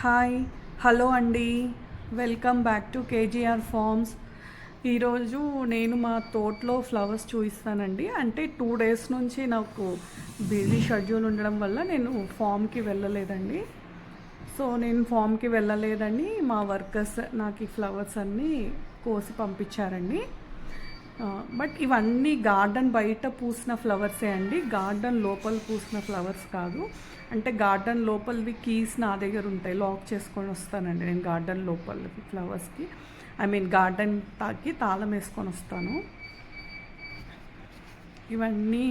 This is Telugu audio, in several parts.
హాయ్ హలో అండి. Welcome back to KGR farms. ఈరోజు నేను మా తోటలో ఫ్లవర్స్ చూపిస్తానండి. అంటే 2 days నుంచి నాకు బిజీ షెడ్యూల్ ఉండడం వల్ల నేను ఫామ్కి వెళ్ళలేదండి. సో నేను ఫామ్కి వెళ్ళలేదని మా వర్కర్స్ నాకు ఈ ఫ్లవర్స్ అన్నీ కోసి పంపించారండి. బట్ ఇవన్నీ గార్డెన్ బయట పూసిన ఫ్లవర్సే అండి, గార్డెన్ లోపల పూసిన ఫ్లవర్స్ కాదు. అంటే గార్డెన్ లోపలివి కీస్ నా దగ్గర ఉంటాయి, లాక్ చేసుకొని వస్తానండి నేను గార్డెన్ లోపలివి ఫ్లవర్స్కి. గార్డెన్ తాళం వేసుకొని వస్తాను. ఇవన్నీ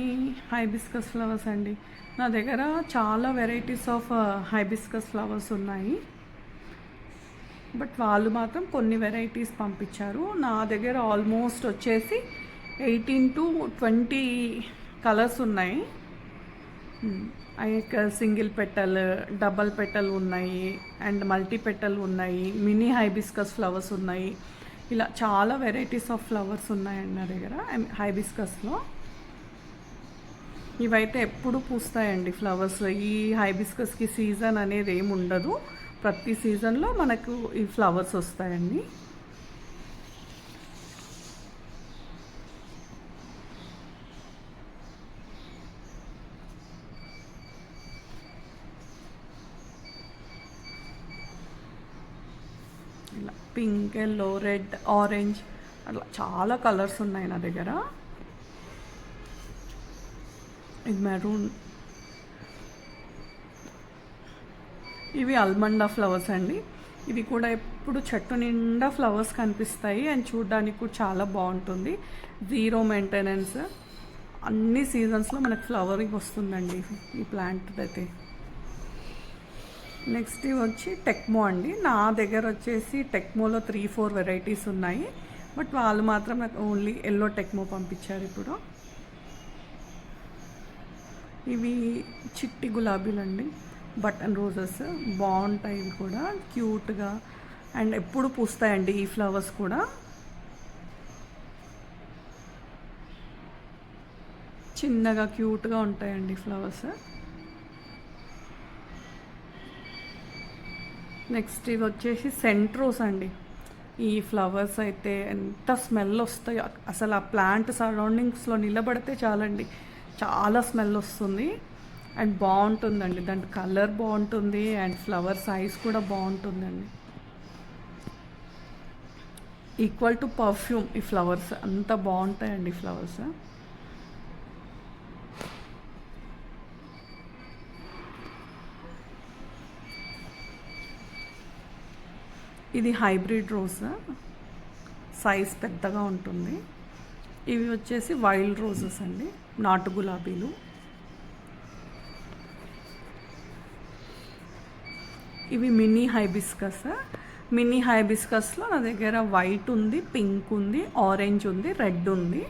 హైబిస్కస్ ఫ్లవర్స్ అండి. నా దగ్గర చాలా వెరైటీస్ ఆఫ్ హైబిస్కస్ ఫ్లవర్స్ ఉన్నాయి, బట్ వాళ్ళు మాత్రం కొన్ని వెరైటీస్ పంపించారు. నా దగ్గర ఆల్మోస్ట్ వచ్చేసి 18 to 20 కలర్స్ ఉన్నాయి. సింగిల్ పెటల్, డబల్ పెటల్ ఉన్నాయి, అండ్ మల్టీ పెటల్ ఉన్నాయి, మినీ హైబిస్కస్ ఫ్లవర్స్ ఉన్నాయి. ఇలా చాలా వెరైటీస్ ఆఫ్ ఫ్లవర్స్ ఉన్నాయండి నా దగ్గర హైబిస్కస్లో. ఇవైతే ఎప్పుడు పూస్తాయండి ఫ్లవర్స్. ఈ హైబిస్కస్కి సీజన్ అనేది ఏమి ఉండదు, ప్రతి సీజన్లో మనకు ఈ ఫ్లవర్స్ వస్తాయండి. ఇలా పింక్, ఎల్లో, రెడ్, ఆరెంజ్ అట్లా చాలా కలర్స్ ఉన్నాయి నా దగ్గర. ఇది మెరూన్. ఇవి అల్మండా ఫ్లవర్స్ అండి. ఇవి కూడా ఎప్పుడు చెట్టు నిండా ఫ్లవర్స్ కనిపిస్తాయి అండ్ చూడడానికి కూడా చాలా బాగుంటుంది. జీరో మెయింటెనెన్స్, అన్ని సీజన్స్లో మనకు ఫ్లవరింగ్ వస్తుందండి ఈ ప్లాంట్ అయితే. నెక్స్ట్ ఇవి వచ్చి టెక్మో అండి. నా దగ్గర వచ్చేసి టెక్మోలో 3-4 వెరైటీస్ ఉన్నాయి, బట్ వాళ్ళు మాత్రం నాకు ఓన్లీ ఎల్లో టెక్మో పంపించారు ఇప్పుడు. ఇవి చిట్టి గులాబీలు అండి, బటన్ రోజెస్ బాగుంటాయి. ఇవి కూడా క్యూట్గా అండ్ ఎప్పుడు పూస్తాయండి ఈ ఫ్లవర్స్ కూడా. చిన్నగా క్యూట్గా ఉంటాయండి ఫ్లవర్స్. నెక్స్ట్ ఇవి వచ్చేసి సెంట్రోస్ అండి. ఈ ఫ్లవర్స్ అయితే ఎంత స్మెల్ వస్తాయో అసలు. ఆ ప్లాంట్ సరౌండింగ్స్లో నిలబడితే చాలండి, చాలా స్మెల్ వస్తుంది అండ్ బాగుంటుందండి. దాని కలర్ బాగుంటుంది అండ్ ఫ్లవర్ సైజ్ కూడా బాగుంటుందండి. ఈక్వల్ టు పర్ఫ్యూమ్ ఈ ఫ్లవర్స్, అంత బాగుంటాయండి ఫ్లవర్స్. ఇది హైబ్రిడ్ రోజ్, సైజ్ పెద్దగా ఉంటుంది. ఇవి వచ్చేసి వైల్డ్ రోజెస్ అండి, నాటు గులాబీలు. ఇవి మినీ హైబిస్కస్. మినీ హైబిస్కస్లో నా దగ్గర వైట్ ఉంది, పింక్ ఉంది, ఆరెంజ్ ఉంది, రెడ్ ఉంది.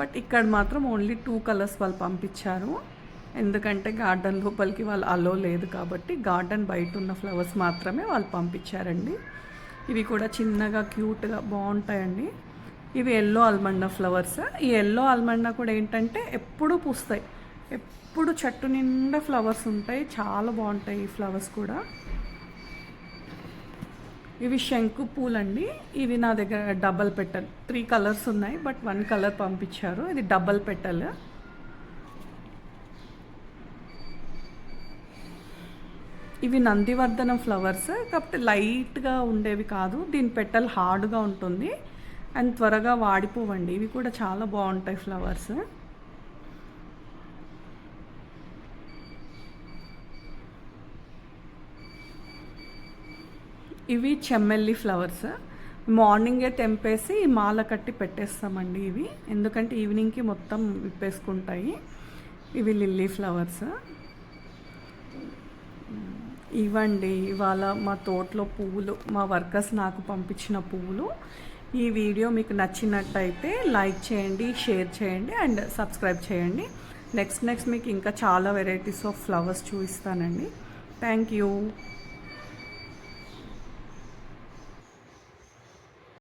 బట్ ఇక్కడ మాత్రం ఓన్లీ 2 కలర్స్ వాళ్ళు పంపించారు, ఎందుకంటే గార్డెన్ లోపలికి వాళ్ళు అలో లేదు కాబట్టి గార్డెన్ బయట ఉన్న ఫ్లవర్స్ మాత్రమే వాళ్ళు పంపించారండి. ఇవి కూడా చిన్నగా క్యూట్గా బాగుంటాయండి. ఇవి ఎల్లో ఆల్మండా ఫ్లవర్స్. ఈ ఎల్లో ఆల్మండా కూడా ఏంటంటే ఎప్పుడు పూస్తాయి, ఎప్పుడు చెట్టు నిండా ఫ్లవర్స్ ఉంటాయి, చాలా బాగుంటాయి ఈ ఫ్లవర్స్ కూడా. ఇవి శంకు పూలండి. ఇవి నా దగ్గర డబల్ పెటల్, 3 కలర్స్ ఉన్నాయి, బట్ 1 కలర్ పంపించారు. ఇది డబల్ పెటల్. ఇవి నందివర్ధనం ఫ్లవర్స్, కాకపోతే లైట్గా ఉండేవి కాదు. దీని పెటల్ హార్డ్గా ఉంటుంది అండ్ త్వరగా వాడిపోవండి. ఇవి కూడా చాలా బాగుంటాయి ఫ్లవర్స్. ఇవి చెమ్మెల్లి ఫ్లవర్స్. మార్నింగే తెంపేసి మాల కట్టి పెట్టేస్తామండి ఇవి, ఎందుకంటే ఈవినింగ్కి మొత్తం విప్పేసుకుంటాయి. ఇవి లిల్లీ ఫ్లవర్స్. ఇవ్వండి ఇవాళ మా తోటలో పువ్వులు, మా వర్కర్స్ నాకు పంపించిన పువ్వులు. ఈ వీడియో మీకు నచ్చినట్టయితే లైక్ చేయండి, షేర్ చేయండి అండ్ సబ్స్క్రైబ్ చేయండి. నెక్స్ట్ మీకు ఇంకా చాలా వెరైటీస్ ఆఫ్ ఫ్లవర్స్ చూపిస్తానండి. Thank you.